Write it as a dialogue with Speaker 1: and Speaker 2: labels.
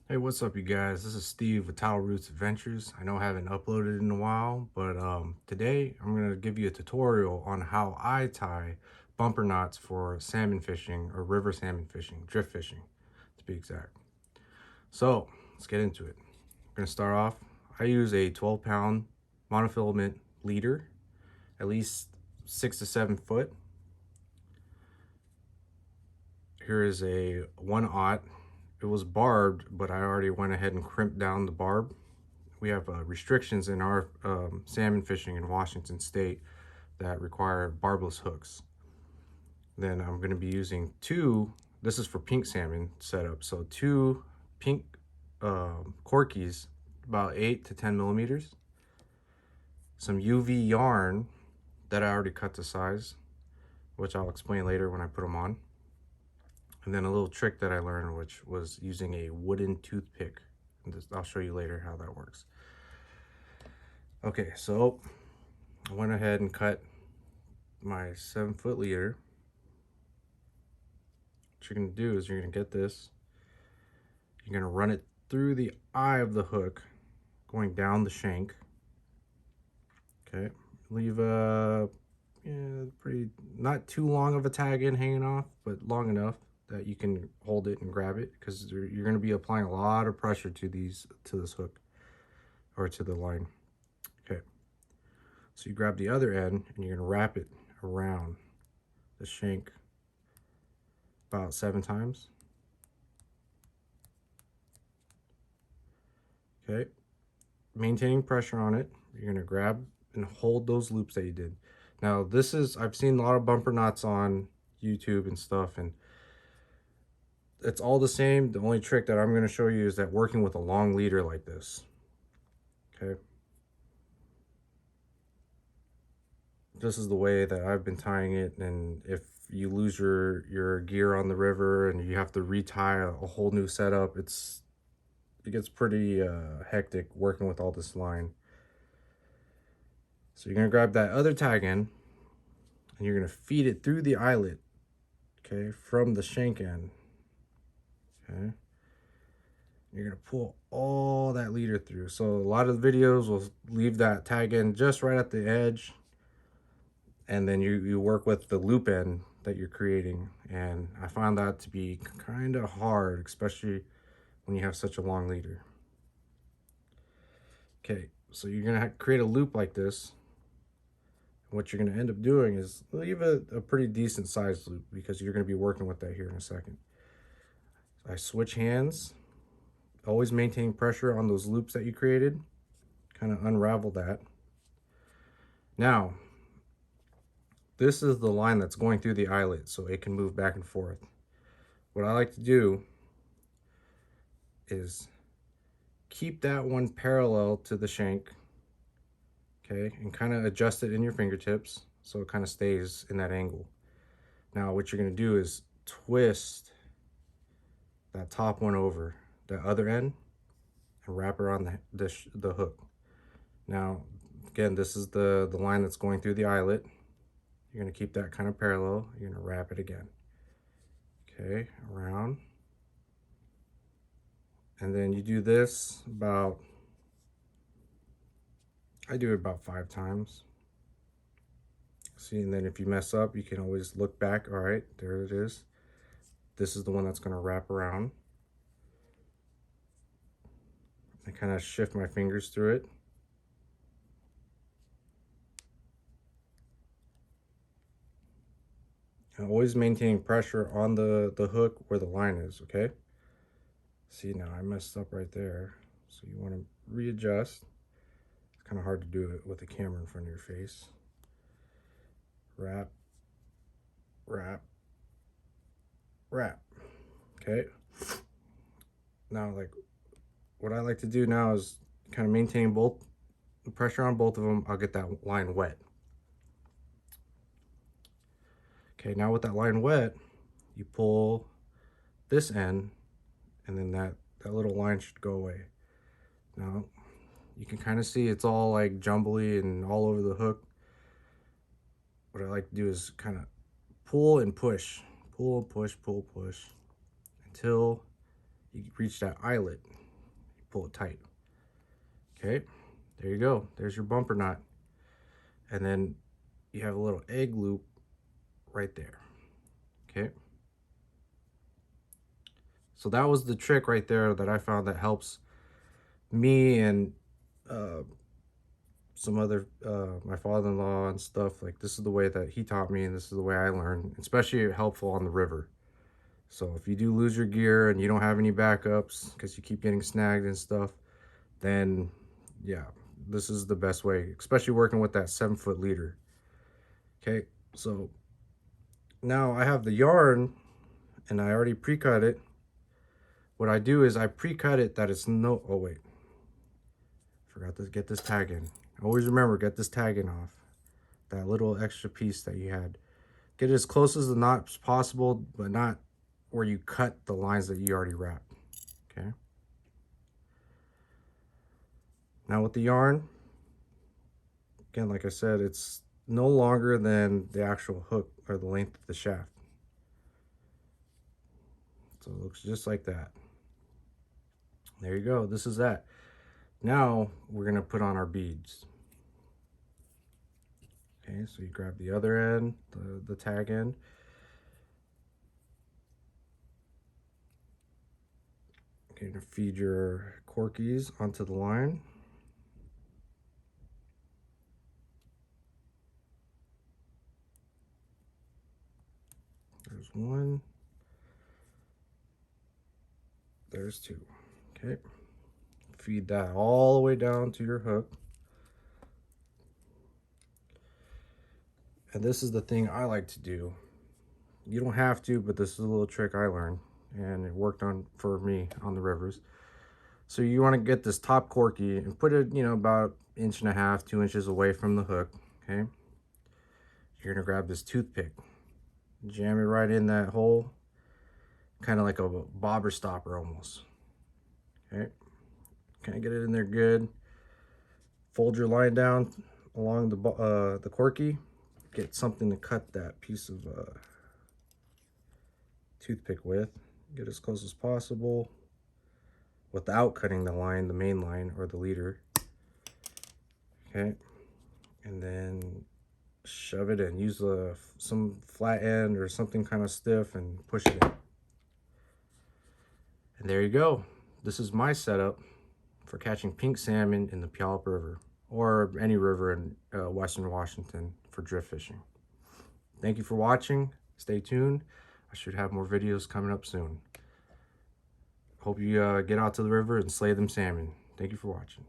Speaker 1: Hey, what's up, you guys? This is Steve with Towel Roots Adventures. I know I haven't uploaded in a while, but today I'm going to give you a tutorial on how I tie bumper knots for salmon fishing or river salmon fishing, drift fishing to be exact. So let's get into it. I'm going to start off. I use a 12-pound monofilament leader, at least 6 to 7 foot. Here is a 1/0. It was barbed, but I already went ahead and crimped down the barb. We have restrictions in our salmon fishing in Washington State that require barbless hooks. Then I'm going to be using this is for pink salmon setup, so two pink Corkies, about 8 to 10 millimeters, some UV yarn that I already cut to size, which I'll explain later when I put them on, and then a little trick that I learned, which was using a wooden toothpick. I'll show you later how that works. Okay, so I went ahead and cut my 7-foot leader. What you're going to do is you're going to get this, you're going to run it through the eye of the hook, going down the shank. Okay, leave a pretty, not too long of a tag in hanging off, but long enough that you can hold it and grab it, because you're going to be applying a lot of pressure to this hook or to the line. Okay, so you grab the other end and you're going to wrap it around the shank about 7 times. Okay, maintaining pressure on it, you're going to grab and hold those loops that you did. Now I've seen a lot of bumper knots on YouTube and stuff, and it's all the same. The only trick that I'm going to show you is that working with a long leader like this. Okay, this is the way that I've been tying it, and if you lose your gear on the river and you have to retie a whole new setup, it gets pretty hectic working with all this line. So you're going to grab that other tag end and you're going to feed it through the eyelet, okay, from the shank end. Okay, you're going to pull all that leader through. So a lot of the videos will leave that tag end just right at the edge, and then you work with the loop end that you're creating, and I found that to be kind of hard, especially when you have such a long leader. Okay, so you're going to create a loop like this. What you're going to end up doing is leave a pretty decent sized loop, because you're going to be working with that here in a second. So I switch hands, always maintain pressure on those loops that you created, kind of unravel that. Now, this is the line that's going through the eyelet, so it can move back and forth. What I like to do is keep that one parallel to the shank, okay, and kind of adjust it in your fingertips so it kind of stays in that angle. Now what you're going to do is twist that top one over the other end and wrap around the hook. Now again, this is the line that's going through the eyelet. You're going to keep that kind of parallel. You're going to wrap it again, okay, around, and then you do this about, I do it about 5 times. See, and then if you mess up, you can always look back. All right, there it is. This is the one that's going to wrap around. I kind of shift my fingers through it. And always maintaining pressure on the hook where the line is, okay? See, now I messed up right there. So you want to readjust. It's kind of hard to do it with the camera in front of your face. Wrap, wrap, wrap. Okay. Now, like, what I like to do now is kind of maintain both the pressure on both of them. I'll get that line wet. Okay, now with that line wet, you pull this end, and then that little line should go away. Now, you can kind of see it's all like jumbly and all over the hook. What I like to do is kind of pull and push, pull and push, pull, push, until you reach that eyelet, you pull it tight. Okay, there you go. There's your bumper knot. And then you have a little egg loop right there. Okay. So that was the trick right there that I found that helps me and uh, some other, my father-in-law and stuff. Like, this is the way that he taught me, and this is the way I learned, especially helpful on the river. So if you do lose your gear and you don't have any backups because you keep getting snagged and stuff, then yeah, this is the best way, especially working with that 7-foot leader. Okay, so now I have the yarn and I already pre-cut it. What I do is I pre-cut it that it's no, oh wait, forgot to get this tag in. Always remember, get this tagging off. That little extra piece that you had. Get it as close as the knot as possible, but not where you cut the lines that you already wrapped. Okay. Now with the yarn, again, like I said, it's no longer than the actual hook or the length of the shaft. So it looks just like that. There you go. This is that. Now we're going to put on our beads. Okay, so you grab the other end, the tag end. Okay, to feed your Corkies onto the line. There's one. There's two. Okay. Feed that all the way down to your hook. And this is the thing I like to do. You don't have to, but this is a little trick I learned, and it worked on for me on the rivers. So you want to get this top Corky and put it, about 1.5 to 2 inches away from the hook. Okay. You're gonna grab this toothpick, jam it right in that hole, kind of like a bobber stopper almost. Okay. Kind of get it in there good. Fold your line down along the Corky. Get something to cut that piece of toothpick with. Get as close as possible without cutting the line, the main line or the leader. Okay, and then shove it in. Use some flat end or something kind of stiff and push it in. And there you go. This is my setup for catching pink salmon in the Puyallup River or any river in Western Washington for drift fishing. Thank you for watching. Stay tuned. I should have more videos coming up soon. Hope you get out to the river and slay them salmon. Thank you for watching.